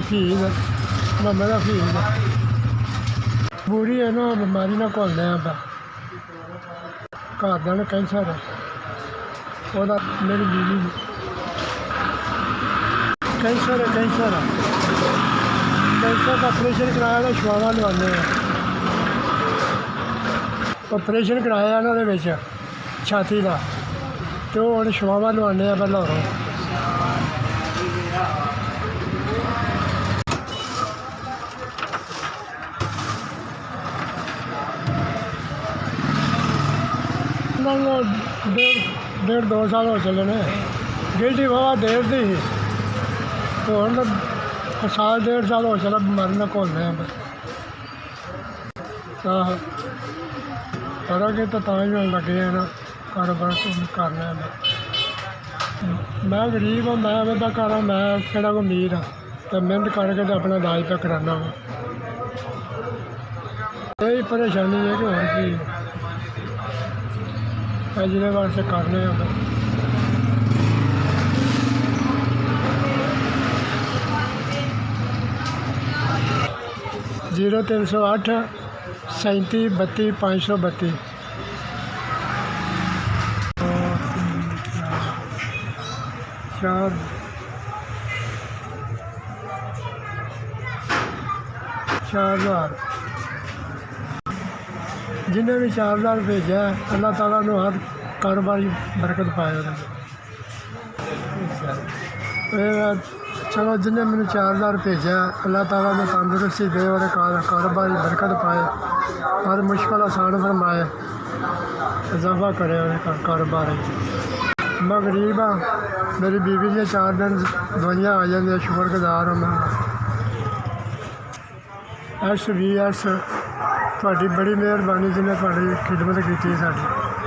ਹਫੀਜ਼ ਮੁਹੰਮਦ ਹਫੀਜ਼ ਬੁਰੀ ਹੈ ਨਾ ਬਿਮਾਰੀ ਨਾਲ ਘੁਲਦੇ ਆਪਾਂ ਘਰਦਿਆਂ ਨੂੰ ਕੈਂਸਰ ਹੈ ਉਹਦਾ ਮੇਰੀ ਬੀਵੀ ਨੂੰ ਕੈਂਸਰ ਦਾ ਆਪਰੇਸ਼ਨ ਕਰਾਇਆ ਤਾਂ ਛੁਆਵਾਂ ਲਵਾਉਂਦੇ ਆ ਆਪਰੇਸ਼ਨ ਕਰਾਇਆ ਇਹਨਾਂ ਦੇ ਵਿੱਚ ਛਾਤੀ ਦਾ ਅਤੇ ਉਹ ਹੁਣ ਛੁਆਵਾਂ ਲਵਾਉਂਦੇ ਆ ਪਹਿਲਾਂ ਲਾਹੌਰੋਂ ਉਹਨਾਂ ਨੂੰ ਡੇਢ 2 ਸਾਲ ਹੋ ਚੱਲੇ ਨੇ ਗਿਲਟੀ ਵਾਹਵਾ ਦੇਰ ਦੀ ਸੀ ਅਤੇ ਹੁਣ ਤਾਂ ਸਾਲ 1.5 ਸਾਲ ਹੋ ਚੱਲਾ ਬਿਮਾਰੀ ਨਾਲ ਘੁਲਦੇ ਆ ਆਹ ਕਰਾਂਗੇ ਤਾਂ ਹੀ ਹੋਣ ਲੱਗੇ ਆ ਨਾ ਕਾਰੋਬਾਰ ਕਰਨਾ ਮੈਂ ਗਰੀਬ ਹਾਂ ਮੈਂ ਉਹਦਾ ਘਰ ਮੈਂ ਕਿਹੜਾ ਕੋਈ ਅਮੀਰ ਹਾਂ ਅਤੇ ਮਿਹਨਤ ਕਰਕੇ ਤਾਂ ਆਪਣਾ ਇਲਾਜ ਤਾਂ ਕਰਾਉਂਦਾ ਵਾ ਇਹੀ ਪਰੇਸ਼ਾਨੀ ਹੈ ਕਿ ਹੋਰ ਕੀ ਹੈ ਜਿਹਦੇ ਵਾਸਤੇ ਕਰਨੇ ਆ 0308 37 32 532 4 4000 जिन्हें भी 4000 भेजा है अल्लाह ताला ने हर कारोबारी बरकत पाए चलो जिन्हें मैंने 4000 भेजा अल्लाह ताला ने तंदुरुस्ती दे और कारोबारी बरकत पाए हर मुश्किल आसान फरमाए इजाफा करे और कारोबार मैं गरीब हाँ मेरी बीवी जी 4 दिन दवाइयाँ आ जाए शुक्रगुजार हाँ मैं SVS ਤੁਹਾਡੀ ਬੜੀ ਮਿਹਰਬਾਨੀ ਜਿਹਨੇ ਤੁਹਾਡੀ ਖਿਦਮਤ ਕੀਤੀ ਸਾਡੀ